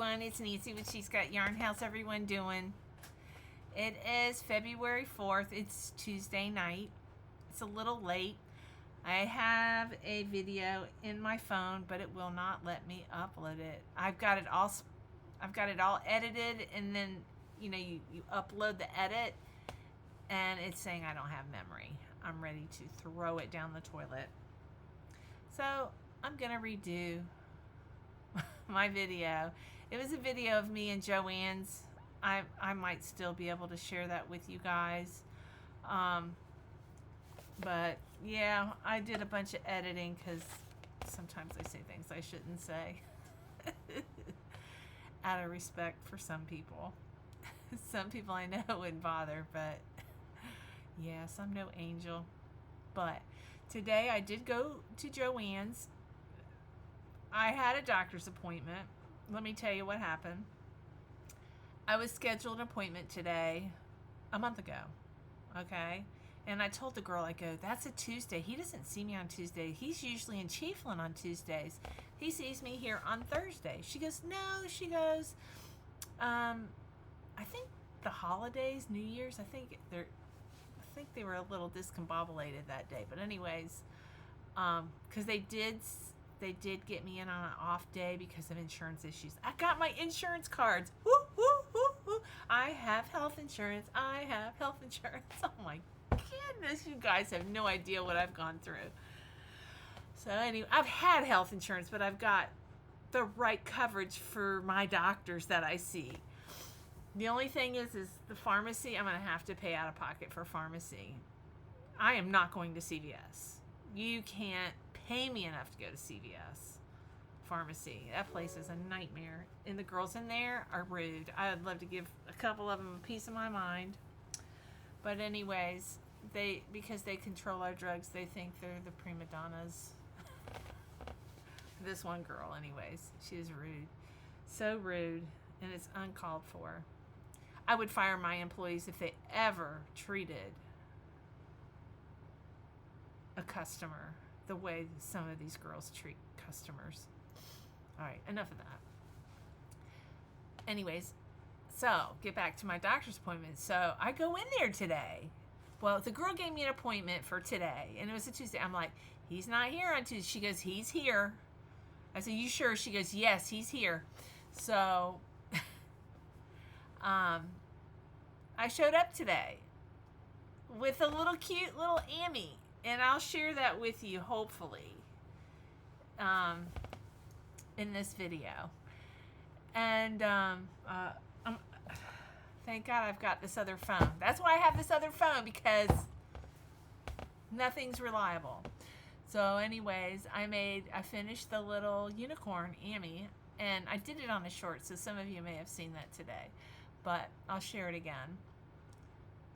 everyone, it's Nancy with She's Got Yarn. How's everyone doing? It is February 4th. It's Tuesday night. It's a little late. I have a video in my phone, but it will not let me upload it. I've got it all edited, and then you upload the edit, and it's saying I don't have memory. I'm ready to throw it down the toilet. So I'm gonna redo my video. It was a video of me and Joanne's. I might still be able to share that with you guys. But yeah, I did a bunch of editing because sometimes I say things I shouldn't say out of respect for some people. Some people I know wouldn't bother, but yes, I'm no angel. But today I did go to Joanne's. I had a doctor's appointment. Let me tell you what happened. I was scheduled an appointment today a month ago, okay? And I told the girl, I go, that's a Tuesday. He doesn't see me on Tuesday. He's usually in Chiefland on Tuesdays. He sees me here on Thursday. She goes, no. She goes, I think the holidays, New Year's, I think they were a little discombobulated that day. But anyways, because they did get me in on an off day because of insurance issues. I got my insurance cards. Woo, woo, woo, woo. I have health insurance. I have health insurance. Oh my goodness, you guys have no idea what I've gone through. So anyway, I've had health insurance, but I've got the right coverage for my doctors that I see. The only thing is the pharmacy, I'm going to have to pay out of pocket for pharmacy. I am not going to CVS. You can't pay me enough to go to CVS pharmacy. That place is a nightmare. And the girls in there are rude. I would love to give a couple of them a piece of my mind. But anyways, because they control our drugs, they think they're the prima donnas. This one girl, anyways, she is rude. So rude, and it's uncalled for. I would fire my employees if they ever treated a customer the way some of these girls treat customers. All right, enough of that. Anyways, so get back to my doctor's appointment. So I go in there today. Well, the girl gave me an appointment for today, and it was a Tuesday. I'm like, he's not here on Tuesday. She goes, he's here. I said, you sure? She goes, yes, he's here. So I showed up today with a little cute little Amy, and I'll share that with you, hopefully, in this video. And thank God I've got this other phone. That's why I have this other phone, because nothing's reliable. So anyways, I finished the little unicorn Amy, and I did it on a short, so some of you may have seen that today, but I'll share it again.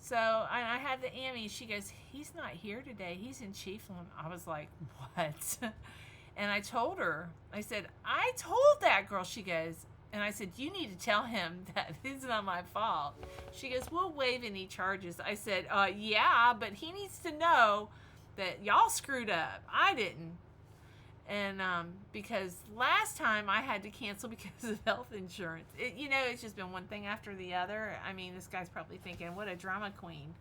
So I had the Amy. She goes, he's not here today. He's in Chiefland. I was like, what? And I told her, I said, I told that girl. She goes, and I said, you need to tell him that it's not my fault. She goes, we'll waive any charges. I said, yeah, but he needs to know that y'all screwed up. I didn't. And because last time I had to cancel because of health insurance. It's just been one thing after the other. I mean, this guy's probably thinking, what a drama queen.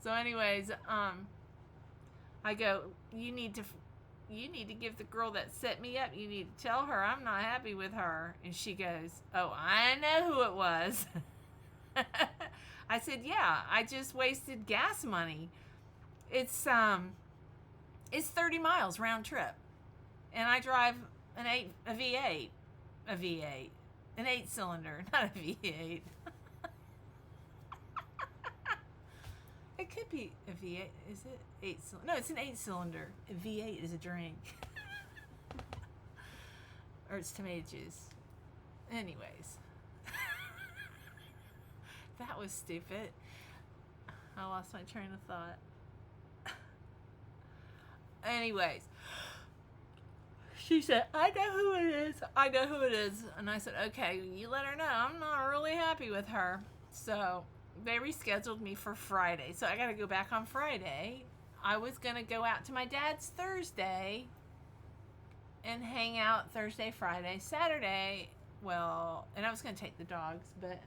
So anyways, I go, you need to give the girl that set me up, you need to tell her I'm not happy with her. And she goes, oh, I know who it was. I said, yeah, I just wasted gas money. It's 30 miles round trip, and I drive an 8-cylinder, not a V8. It could be a V8. Is it 8-cylinder? No, it's an 8-cylinder. A V8 is a drink, or it's tomato juice. Anyways, that was stupid. I lost my train of thought. Anyways, she said, I know who it is. I know who it is. And I said, okay, you let her know. I'm not really happy with her. So they rescheduled me for Friday. So I got to go back on Friday. I was going to go out to my dad's Thursday and hang out Thursday, Friday, Saturday. well, and I was going to take the dogs, but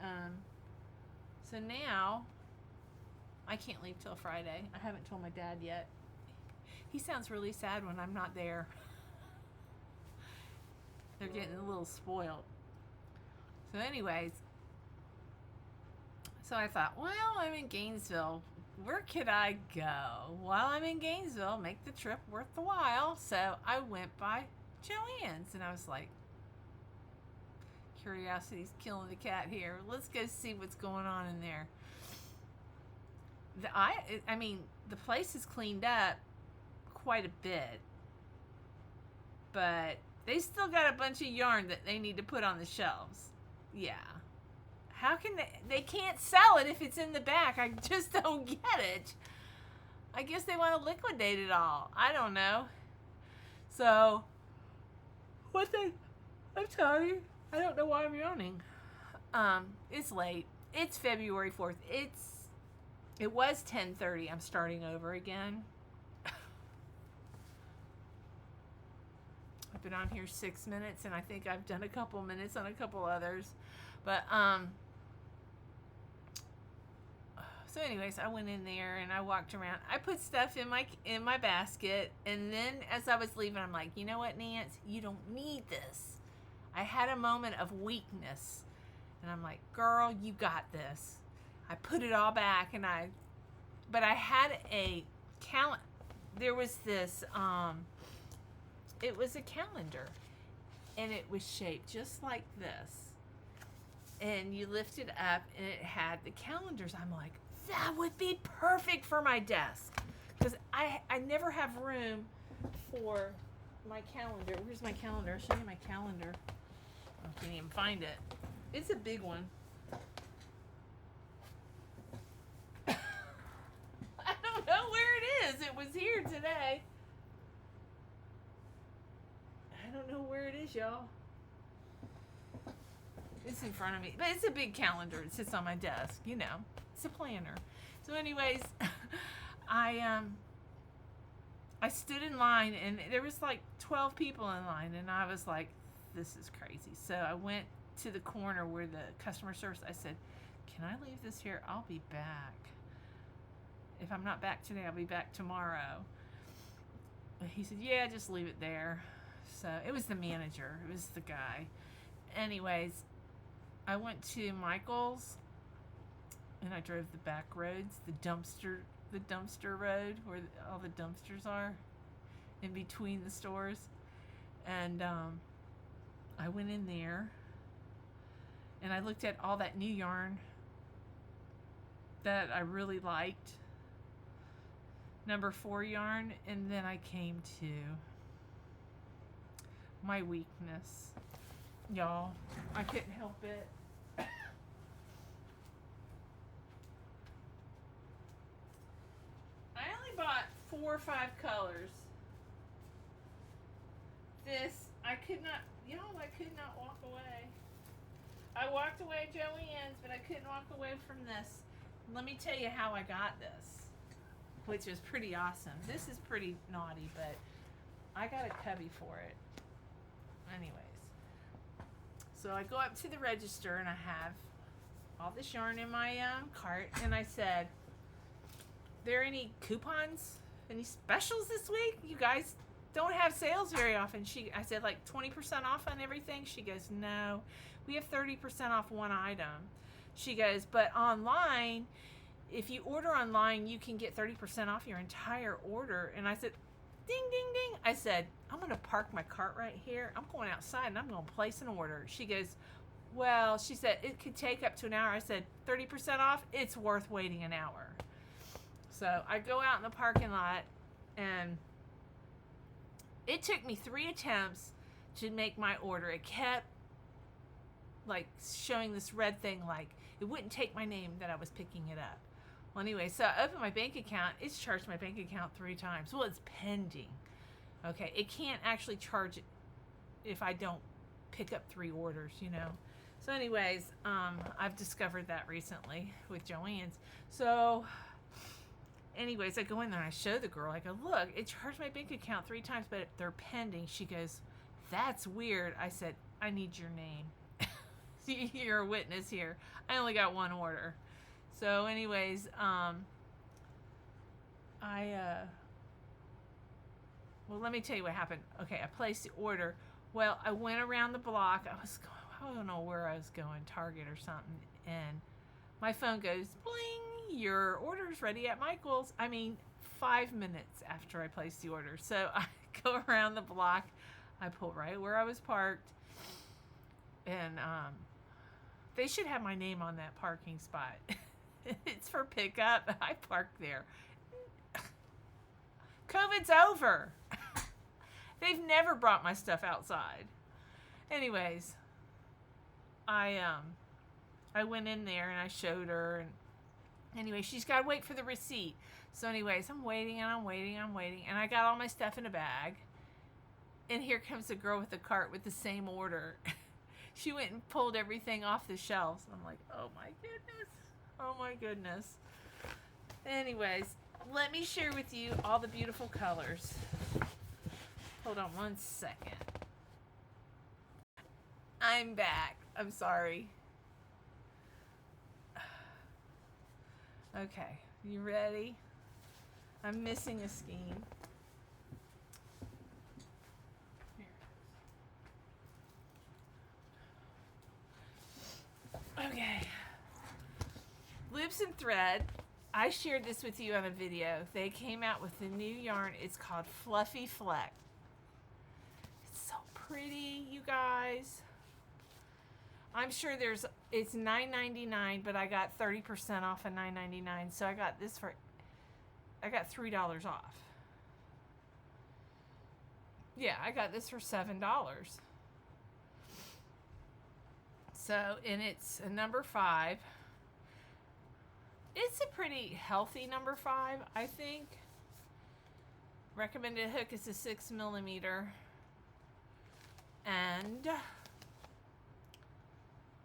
so now I can't leave till Friday. I haven't told my dad yet. He sounds really sad when I'm not there. They're getting a little spoiled. So anyways, so I thought, well, I'm in Gainesville. Where could I go? While I'm in Gainesville, make the trip worth the while. So I went by Joann's, and I was like, curiosity's killing the cat here. Let's go see what's going on in there. I mean, the place is cleaned up quite a bit, but they still got a bunch of yarn that they need to put on the shelves. Yeah. How can they can't sell it if it's in the back? I just don't get it. I guess they want to liquidate it all. I don't know. So, I'm sorry. I don't know why I'm yawning. It's late. It's February 4th. It was 10:30. I'm starting over again. I've been on here 6 minutes, and I think I've done a couple minutes on a couple others. But, so anyways, I went in there and I walked around. I put stuff in my basket, and then as I was leaving, I'm like, you know what, Nance? You don't need this. I had a moment of weakness, and I'm like, girl, you got this. I put it all back, but I had a calendar. There was this, it was a calendar, and it was shaped just like this. And you lift it up, and it had the calendars. I'm like, that would be perfect for my desk, because I never have room for my calendar. Where's my calendar? I'll show you my calendar. I can't even find it. It's a big one. I don't know where it is. It was here today. I don't know where it is, y'all. It's in front of me. But it's a big calendar. It sits on my desk. You know. It's a planner. So anyways, I stood in line, and there was like 12 people in line, and I was like, this is crazy. So I went to the corner where the customer service, I said, can I leave this here? I'll be back. If I'm not back today, I'll be back tomorrow. He said, yeah, just leave it there. So it was the manager. It was the guy. Anyways, I went to Michael's, and I drove the back roads, the dumpster road where all the dumpsters are in between the stores. And I went in there, and I looked at all that new yarn that I really liked, number 4 yarn, and then I came to my weakness. Y'all, I couldn't help it. I only bought 4 or 5 colors. This, I could not walk away. I walked away at Joann's, but I couldn't walk away from this. Let me tell you how I got this, which is pretty awesome. This is pretty naughty, but I got a cubby for it. Anyways, so I go up to the register, and I have all this yarn in my cart, and I said, there any coupons, any specials this week? You guys don't have sales very often. I said, like 20% off on everything. She goes, no, we have 30% off one item. She goes, but online, if you order online, you can get 30% off your entire order. And I said, ding, ding, ding. I said, I'm going to park my cart right here. I'm going outside, and I'm going to place an order. She goes, well, she said, it could take up to an hour. I said, 30% off? It's worth waiting an hour. So I go out in the parking lot, and it took me 3 attempts to make my order. It kept like showing this red thing, like it wouldn't take my name that I was picking it up. Well, anyway, so I opened my bank account. It's charged my bank account 3 times. Well, it's pending. Okay, it can't actually charge it if I don't pick up 3 orders, you know. So anyways, I've discovered that recently with Joann's. So anyways, I go in there and I show the girl. I go, look, it charged my bank account 3 times, but they're pending. She goes, that's weird. I said, I need your name. You're a witness here. I only got one order. So anyways, well, let me tell you what happened. Okay, I placed the order. Well, I went around the block. I don't know where I was going, Target or something. And my phone goes, bling, your order's ready at Michael's. I mean, 5 minutes after I placed the order. So I go around the block. I pull right where I was parked. And they should have my name on that parking spot. It's for pickup. I parked there. COVID's over. They've never brought my stuff outside. Anyways, I went in there and I showed her, and anyway, she's got to wait for the receipt. So anyways, I'm waiting and I'm waiting, and I got all my stuff in a bag. And here comes a girl with a cart with the same order. She went and pulled everything off the shelves. I'm like, oh my goodness. Oh my goodness. Anyways, let me share with you all the beautiful colors. Hold on one second. I'm back. I'm sorry. Okay, you ready? I'm missing a skein. Okay. Loops and thread. I shared this with you on a video. They came out with a new yarn. It's called Fluffy Fleck. It's so pretty, you guys. I'm sure it's $9.99, but I got 30% off of $9.99. So I got $3 off. Yeah, I got this for $7. So, and it's a number 5. It's a pretty healthy number 5, I think. Recommended hook is a 6mm. And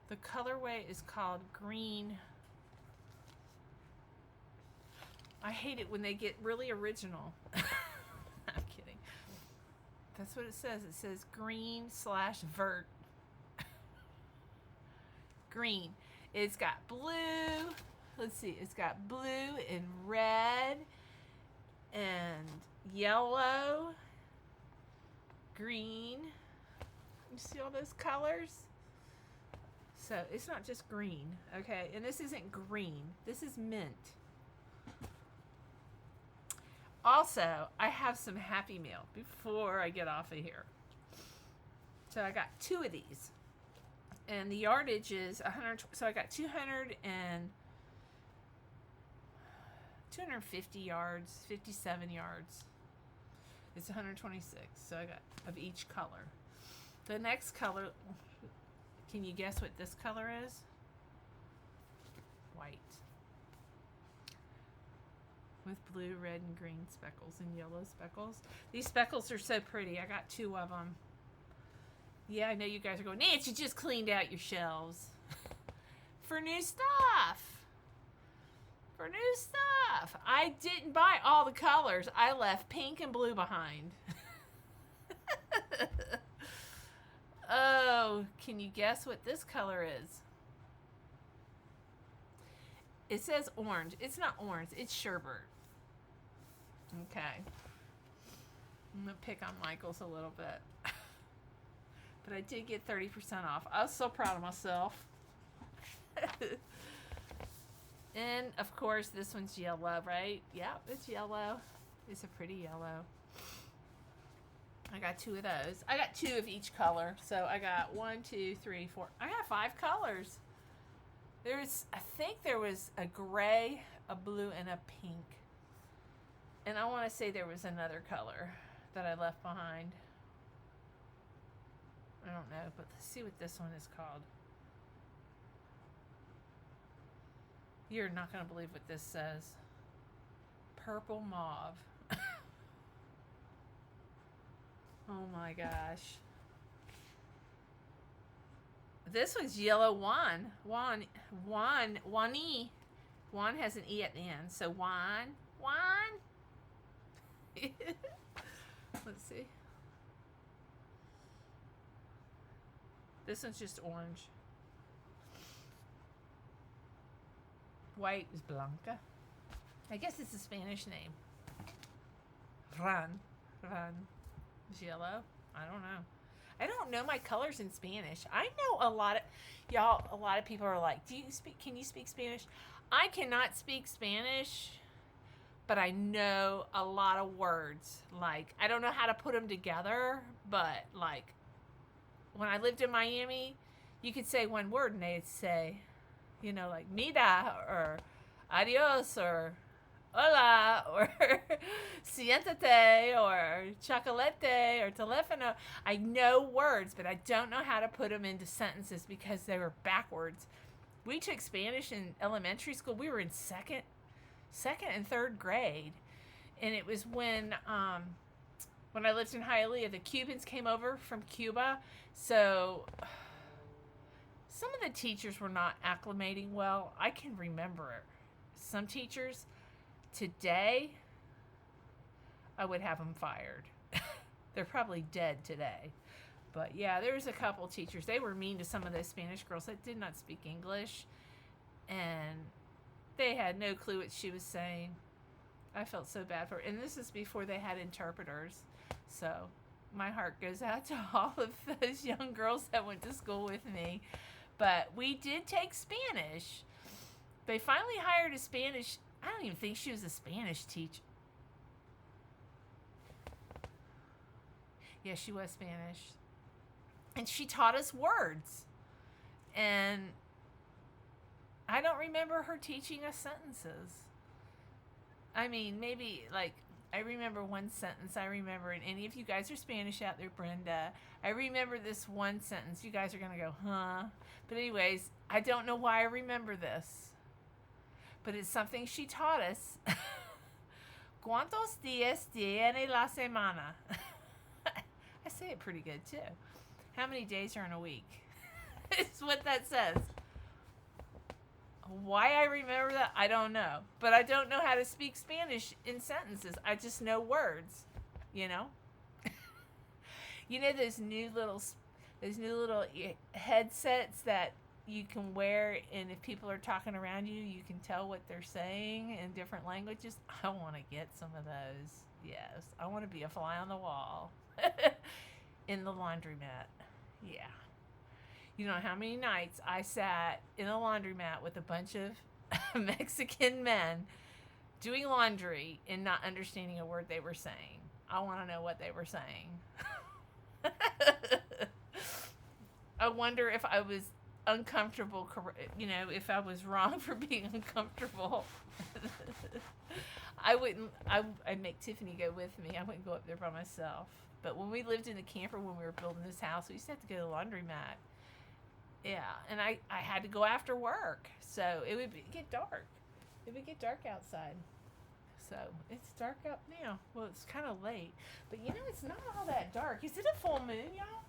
the colorway is called green. I hate it when they get really original. I'm kidding. That's what it says. It says green/vert. Green. It's got blue. Let's see. It's got blue and red and yellow, green. You see all those colors? So it's not just green, okay? And this isn't green. This is mint. Also, I have some Happy Meal before I get off of here. So I got 2 of these. And the yardage is 100. So I got 250 yards, 57 yards. It's 126. So I got of each color. The next color, can you guess what this color is? White. With blue, red, and green speckles and yellow speckles. These speckles are so pretty. I got 2 of them. Yeah, I know you guys are going, Nancy just cleaned out your shelves. For new stuff. For new stuff. I didn't buy all the colors. I left pink and blue behind. Oh, can you guess what this color is? It says orange. It's not orange. It's sherbet. Okay. I'm going to pick on Michael's a little bit. But I did get 30% off. I was so proud of myself. And, of course, this one's yellow, right? Yep, it's yellow. It's a pretty yellow. I got 2 of those. I got 2 of each color. So I got 1, 2, 3, 4. I got 5 colors. I think there was a gray, a blue, and a pink. And I want to say there was another color that I left behind. I don't know, but let's see what this one is called. You're not going to believe what this says. Purple mauve. Oh my gosh. This one's yellow Juan. Juan has an E at the end. So Juan. Let's see. This one's just orange. White is Blanca. I guess it's a Spanish name. Run. Is yellow? I don't know. I don't know my colors in Spanish. I know a lot of people are like, can you speak Spanish? I cannot speak Spanish, but I know a lot of words. Like, I don't know how to put them together, but like, when I lived in Miami, you could say one word and they'd say, like mira or adios or hola or siéntate or chocolate or teléfono. I know words, but I don't know how to put them into sentences because they were backwards. We took Spanish in elementary school. We were in second and third grade. And it was when I lived in Hialeah, the Cubans came over from Cuba. So some of the teachers were not acclimating well. I can remember some teachers today, I would have them fired. They're probably dead today. But yeah, there was a couple teachers. They were mean to some of those Spanish girls that did not speak English. And they had no clue what she was saying. I felt so bad for her. And this is before they had interpreters. So my heart goes out to all of those young girls that went to school with me. But we did take Spanish. They finally hired a Spanish. I don't even think she was a Spanish teacher. Yeah, she was Spanish. And she taught us words. And I don't remember her teaching us sentences. I mean, maybe, like, I remember one sentence. I remember, and any of you guys are Spanish out there, Brenda, I remember this one sentence. You guys are going to go, huh? But anyways, I don't know why I remember this. But it's something she taught us. ¿Cuántos días tiene la semana? I say it pretty good, too. How many days are in a week? It's what that says. Why I remember that, I don't know. But I don't know how to speak Spanish in sentences. I just know words, You know those new little headsets that you can wear, and if people are talking around you, you can tell what they're saying in different languages. I want to get some of those. Yes, I want to be a fly on the wall in the laundromat. Yeah. You know how many nights I sat in a laundromat with a bunch of Mexican men doing laundry and not understanding a word they were saying. I want to know what they were saying. I wonder if I was uncomfortable, if I was wrong for being uncomfortable. I'd make Tiffany go with me. I wouldn't go up there by myself. But when we lived in the camper, when we were building this house, we used to have to go to the laundromat. Yeah, and I had to go after work, so it would get dark. It would get dark outside. So it's dark out now. Well, it's kind of late, but it's not all that dark. Is it a full moon, y'all?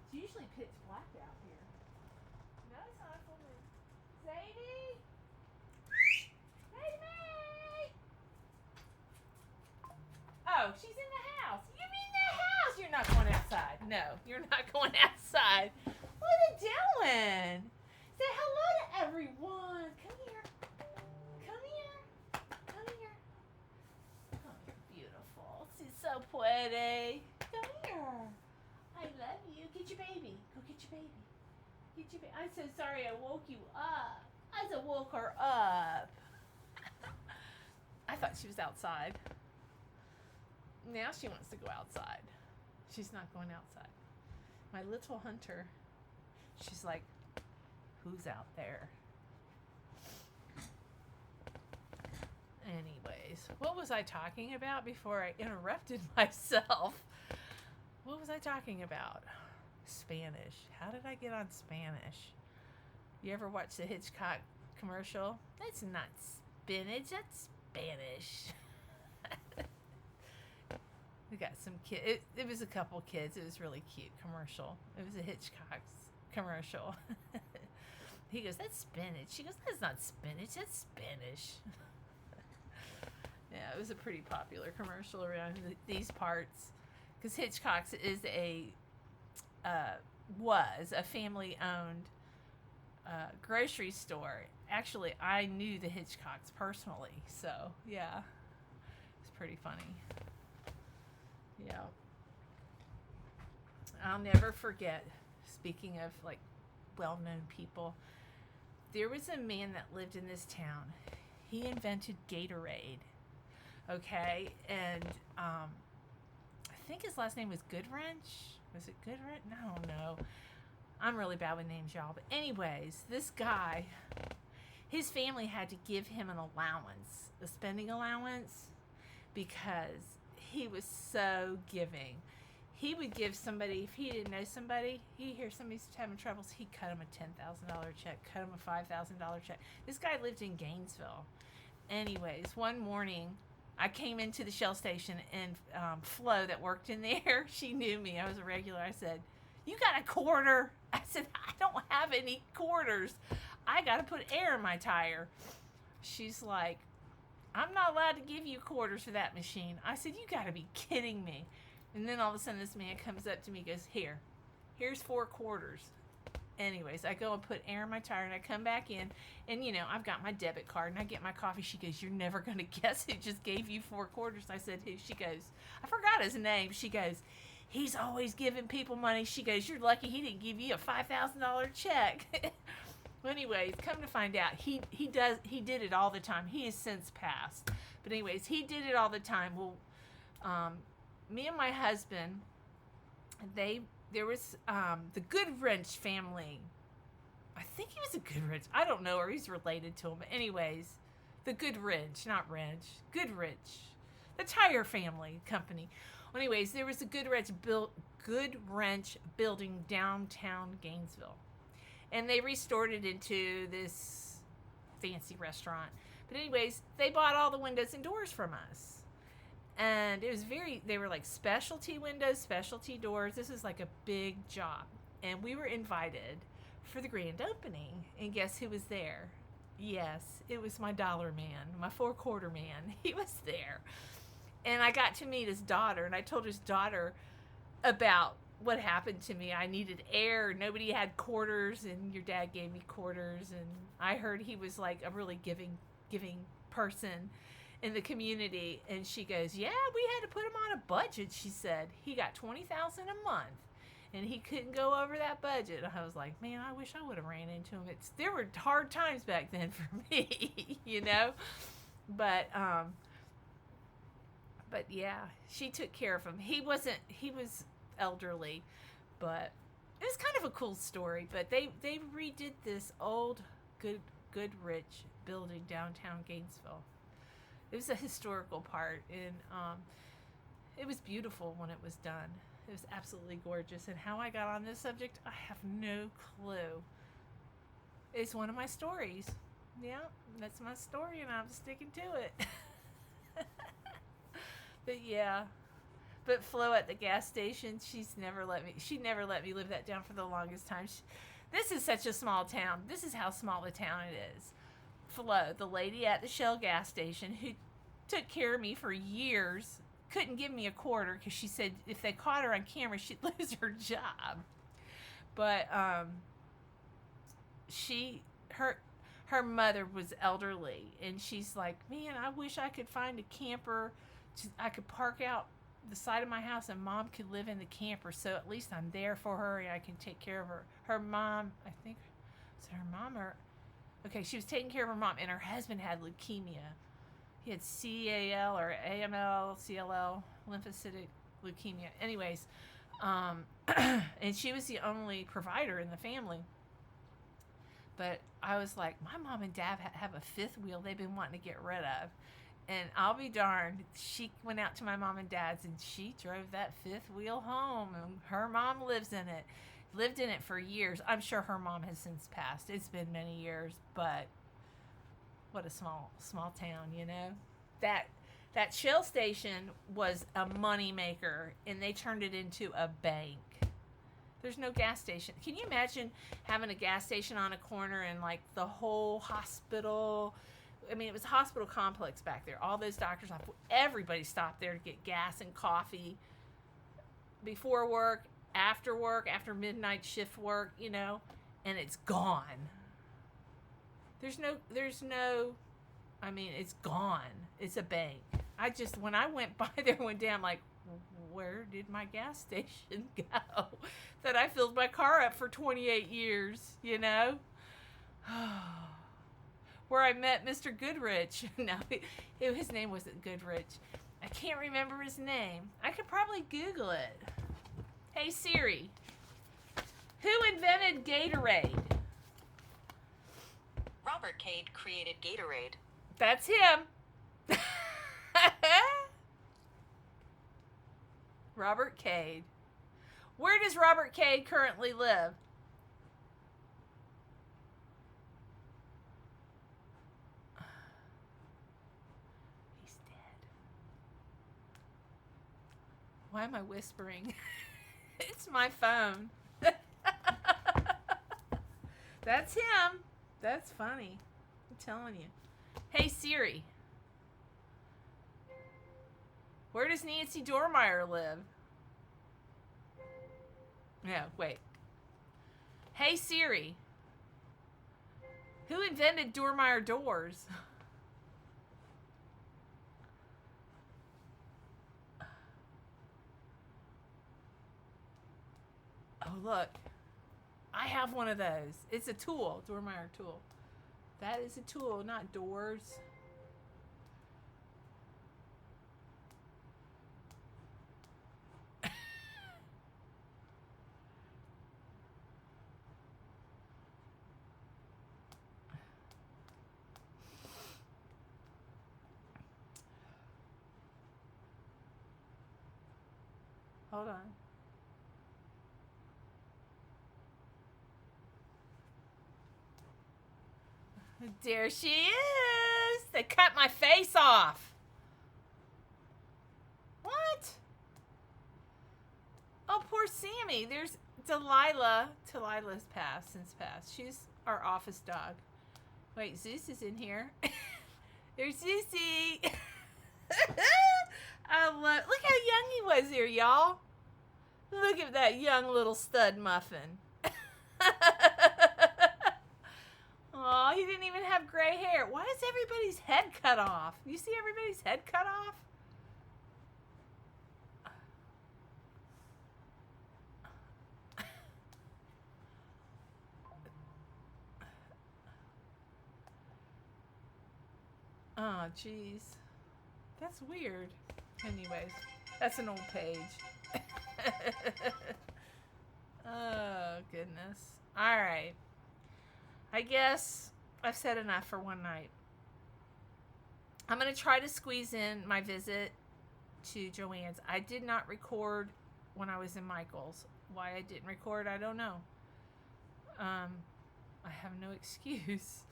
It's usually pitch black out here. No, it's not a full moon. Sadie? Sadie! Oh, she's in the house. You mean the house? You're not going outside. No, you're not going outside. What are you doing? Say hello to everyone. Come here. Come here. Come here. Come here, beautiful. She's so pretty. Come here. I love you. Get your baby. Go get your baby. Get your baby. I'm so sorry I woke you up. I just woke her up. I thought she was outside. Now she wants to go outside. She's not going outside. My little hunter, she's like, who's out there? Anyways, what was I talking about before I interrupted myself? What was I talking about? Spanish. How did I get on Spanish? You ever watch the Hitchcock commercial? That's not spinach, that's Spanish. We got some kids. It was a couple kids. It was really cute commercial. It was a Hitchcock's commercial. He goes, that's spinach. She goes, that's not spinach, that's Spanish. Yeah, it was a pretty popular commercial around these parts. Because Hitchcock's was a family-owned grocery store. Actually, I knew the Hitchcocks personally, so yeah, it's pretty funny. Yeah, I'll never forget. Speaking of like well-known people, there was a man that lived in this town. He invented Gatorade. Okay, and I think his last name was Goodwrench. Was it Goodwrench? I don't know. I'm really bad with names, y'all. But anyways, this guy, his family had to give him an allowance, a spending allowance, because he was so giving. He would give somebody, if he didn't know somebody, he'd hear somebody's having troubles, he'd cut him a $10,000 check, cut him a $5,000 check. This guy lived in Gainesville. Anyways, one morning, I came into the Shell station, and Flo, that worked in there, she knew me. I was a regular. I said, "You got a quarter?" I said, "I don't have any quarters. I got to put air in my tire." She's like, "I'm not allowed to give you quarters for that machine." I said, "You got to be kidding me." And then all of a sudden, this man comes up to me and goes, here's 4 quarters. Anyways, I go and put air in my tire, and I come back in, and I've got my debit card, and I get my coffee. She goes, "You're never going to guess who just gave you 4 quarters." I said, "Who?" She goes, "I forgot his name." She goes, "He's always giving people money." She goes, "You're lucky he didn't give you a $5,000 check." Well, anyways, come to find out, he did it all the time. He has since passed. But anyways, he did it all the time. Well, me and my husband, there was the Goodwrench family. I think he was a Goodwrench. I don't know, or he's related to him. But anyways, the Goodwrench, not Wrench, Goodwrench, the tire family company. Well, anyways, there was a Goodwrench building downtown Gainesville, and they restored it into this fancy restaurant. But anyways, they bought all the windows and doors from us. And it was they were like specialty windows, specialty doors. This was like a big job. And we were invited for the grand opening. And guess who was there? Yes, it was my dollar man, my 4-quarter man. He was there. And I got to meet his daughter. And I told his daughter about what happened to me. I needed air. Nobody had quarters. And your dad gave me quarters. And I heard he was like a really giving person in the community. And she goes, "Yeah, we had to put him on a budget." She said he got $20,000 a month, and he couldn't go over that budget. I was like, man, I wish I would have ran into him. There were hard times back then for me, But yeah, she took care of him. He was elderly, but it was kind of a cool story. But they redid this old Goodrich building downtown Gainesville. It was a historical part, and it was beautiful when it was done. It was absolutely gorgeous. And how I got on this subject, I have no clue. It's one of my stories. Yeah, that's my story, and I'm sticking to it. But yeah. But Flo at the gas station, she never let me live that down for the longest time. This is such a small town. This is how small the town it is. Flo, the lady at the Shell gas station who took care of me for years, couldn't give me a quarter because she said if they caught her on camera, she'd lose her job. But her mother was elderly, and she's like, "Man, I wish I could find a camper. I could park out the side of my house, and Mom could live in the camper, so at least I'm there for her, and I can take care of her." Her mom, I think, was it her mom or... Okay, she was taking care of her mom, and her husband had leukemia. He had CAL or AML, CLL, lymphocytic leukemia. Anyways, and she was the only provider in the family. But I was like, my mom and dad have a 5th wheel they've been wanting to get rid of. And I'll be darned, she went out to my mom and dad's, and she drove that 5th wheel home, and her mom lived in it for years. I'm sure her mom has since passed. It's been many years, but what a small town, That Shell station was a money maker, and they turned it into a bank. There's no gas station. Can you imagine having a gas station on a corner and like the whole hospital? I mean, it was a hospital complex back there. All those doctors, everybody stopped there to get gas and coffee before work, after midnight shift work, and it's gone. There's no, I mean, it's gone. It's a bank. When I went by there one day, I'm like, where did my gas station go? That I filled my car up for 28 years, you know? Where I met Mr. Goodrich. No, his name wasn't Goodrich. I can't remember his name. I could probably Google it. Hey Siri, who invented Gatorade? Robert Cade created Gatorade. That's him. Robert Cade. Where does Robert Cade currently live? He's dead. Why am I whispering? It's my phone. That's him. That's funny. I'm telling you. Hey Siri. Where does Nancy Dormeyer live? No, wait. Hey Siri. Who invented Dormeyer doors? Oh, look. I have one of those. It's a tool. Dormeyer tool. That is a tool, not doors. Hold on. There she is. They cut my face off. What? Oh, poor Sammy. There's Delilah. Delilah's since passed. She's our office dog. Wait, Zeus is in here. There's Zeusy. Look how young he was here, y'all. Look at that young little stud muffin. Oh, he didn't even have gray hair. Why is everybody's head cut off? You see everybody's head cut off? Oh, jeez. That's weird. Anyways, that's an old page. Oh, goodness. All right. I guess I've said enough for one night. I'm going to try to squeeze in my visit to Joanne's. I did not record when I was in Michael's. Why I didn't record, I don't know. I have no excuse.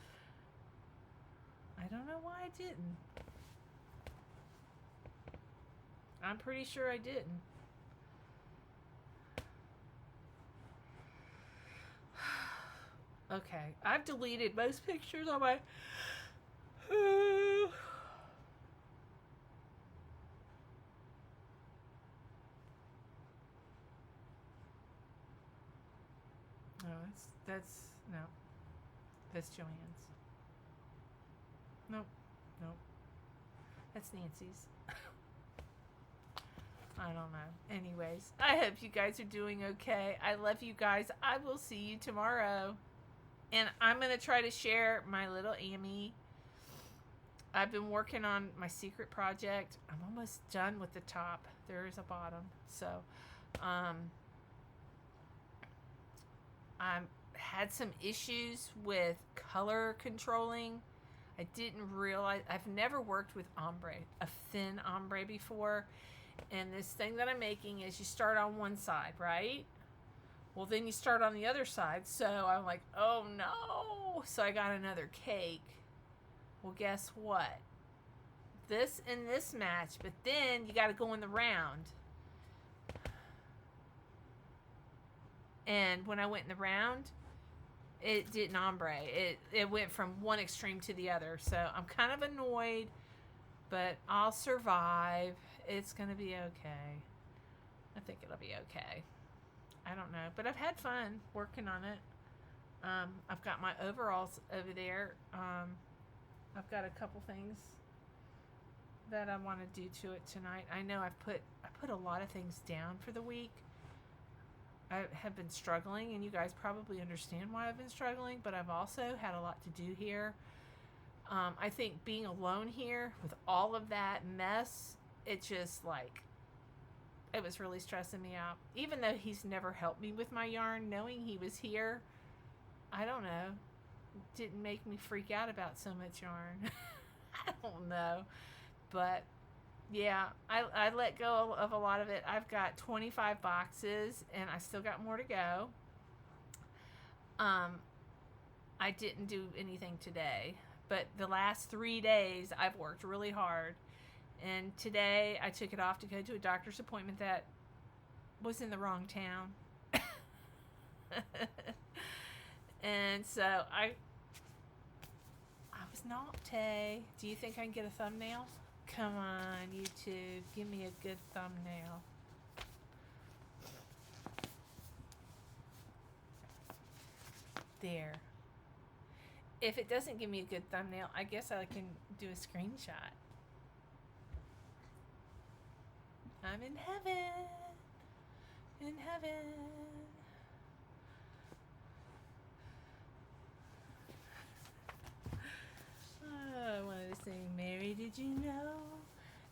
I don't know why I didn't. I'm pretty sure I didn't. Okay, I've deleted most pictures on my... No, that's Joanne's. Nope. That's Nancy's. I don't know. Anyways, I hope you guys are doing okay. I love you guys. I will see you tomorrow. And I'm going to try to share my little Amy. I've been working on my secret project. I'm almost done with the top. There is a bottom. So, I had some issues with color controlling. I didn't realize, I've never worked with ombre, a thin ombre before. And this thing that I'm making is you start on one side, right? Well, then you start on the other side. So I'm like, oh no. So I got another cake. Well, guess what? This and this match, but then you got to go in the round. And when I went in the round, it didn't ombre. It went from one extreme to the other. So I'm kind of annoyed, but I'll survive. It's going to be okay. I think it'll be okay. I don't know, but I've had fun working on it. I've got my overalls over there. I've got a couple things that I want to do to it tonight. I know I put a lot of things down for the week. I have been struggling, and you guys probably understand why I've been struggling, but I've also had a lot to do here. I think being alone here with all of that mess, it just like, it was really stressing me out. Even though he's never helped me with my yarn, knowing he was here, I don't know, didn't make me freak out about so much yarn. I don't know. But yeah, I let go of a lot of it. I've got 25 boxes and I still got more to go. I didn't do anything today, but the last 3 days I've worked really hard. And today I took it off to go to a doctor's appointment that was in the wrong town. And so I was naughty. Do you think I can get a thumbnail? Come on, YouTube, give me a good thumbnail. There. If it doesn't give me a good thumbnail, I guess I can do a screenshot. I'm in heaven. In heaven. Oh, I wanted to sing, Mary, did you know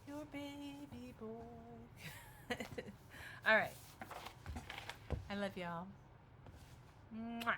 your baby boy? All right. I love y'all. Mwah.